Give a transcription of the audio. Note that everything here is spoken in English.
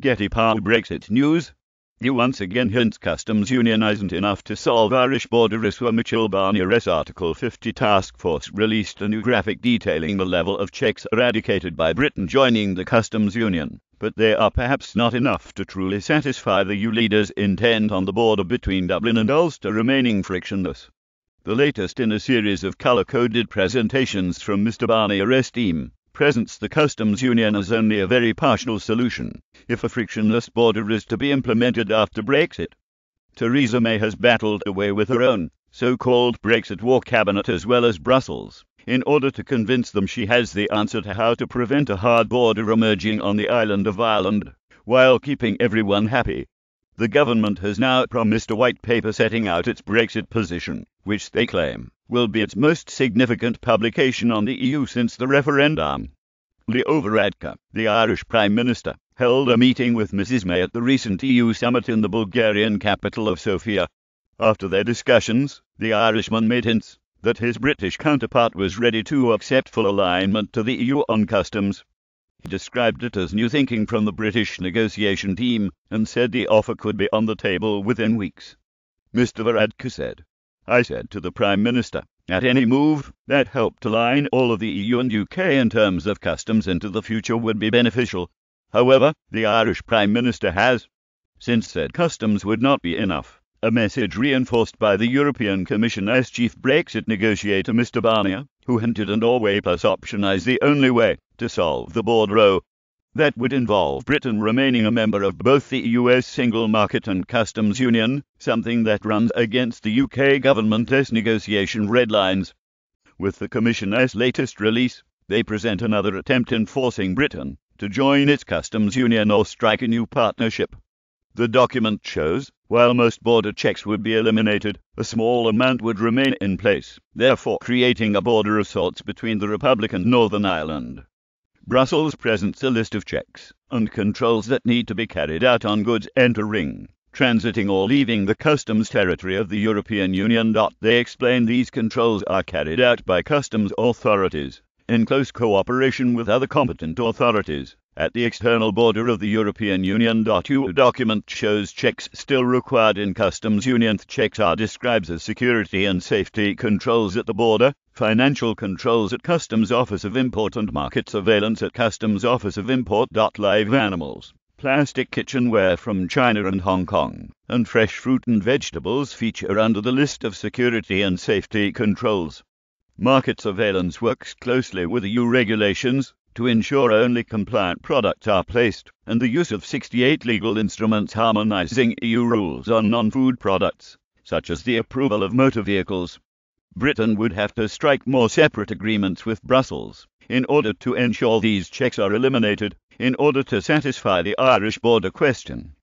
Getty Power Brexit News. EU once again hints customs union isn't enough to solve Irish border issue. Michel Barnier's Article 50 task force released a new graphic detailing the level of checks eradicated by Britain joining the customs union, but they are perhaps not enough to truly satisfy the EU leaders' intent on the border between Dublin and Ulster remaining frictionless. The latest in a series of colour-coded presentations from Mr Barnier's team presents the customs union as only a very partial solution if a frictionless border is to be implemented after Brexit. Theresa May has battled away with her own so-called Brexit war cabinet as well as Brussels in order to convince them she has the answer to how to prevent a hard border emerging on the island of Ireland while keeping everyone happy. The government has now promised a white paper setting out its Brexit position, which they claim will be its most significant publication on the EU since the referendum. Leo Varadkar, the Irish Prime Minister, held a meeting with Mrs May at the recent EU summit in the Bulgarian capital of Sofia. After their discussions, the Irishman made hints that his British counterpart was ready to accept full alignment to the EU on customs. He described it as new thinking from the British negotiation team and said the offer could be on the table within weeks. Mr Varadkar said, "I said to the Prime Minister that any move that helped align all of the EU and UK in terms of customs into the future would be beneficial. However, the Irish Prime Minister has since said customs would not be enough, a message reinforced by the European Commission's chief Brexit negotiator Mr Barnier, who hinted a Norway plus option is the only way to solve the border row. That would involve Britain remaining a member of both the US single market and customs union, something that runs against the UK government's negotiation red lines. With the Commission's latest release, they present another attempt in forcing Britain to join its customs union or strike a new partnership. The document shows, while most border checks would be eliminated, a small amount would remain in place, therefore creating a border of sorts between the Republic and Northern Ireland. Brussels presents a list of checks and controls that need to be carried out on goods entering, transiting or leaving the customs territory of the European Union. They explain these controls are carried out by customs authorities, in close cooperation with other competent authorities, at the external border of the European Union. EU document shows checks still required in customs union. Checks are described as security and safety controls at the border, financial controls at Customs Office of Import and market surveillance at Customs Office of Import. Live animals, plastic kitchenware from China and Hong Kong, and fresh fruit and vegetables feature under the list of security and safety controls. Market surveillance works closely with EU regulations to ensure only compliant products are placed, and the use of 68 legal instruments harmonizing EU rules on non-food products, such as the approval of motor vehicles. Britain would have to strike more separate agreements with Brussels in order to ensure these checks are eliminated, in order to satisfy the Irish border question.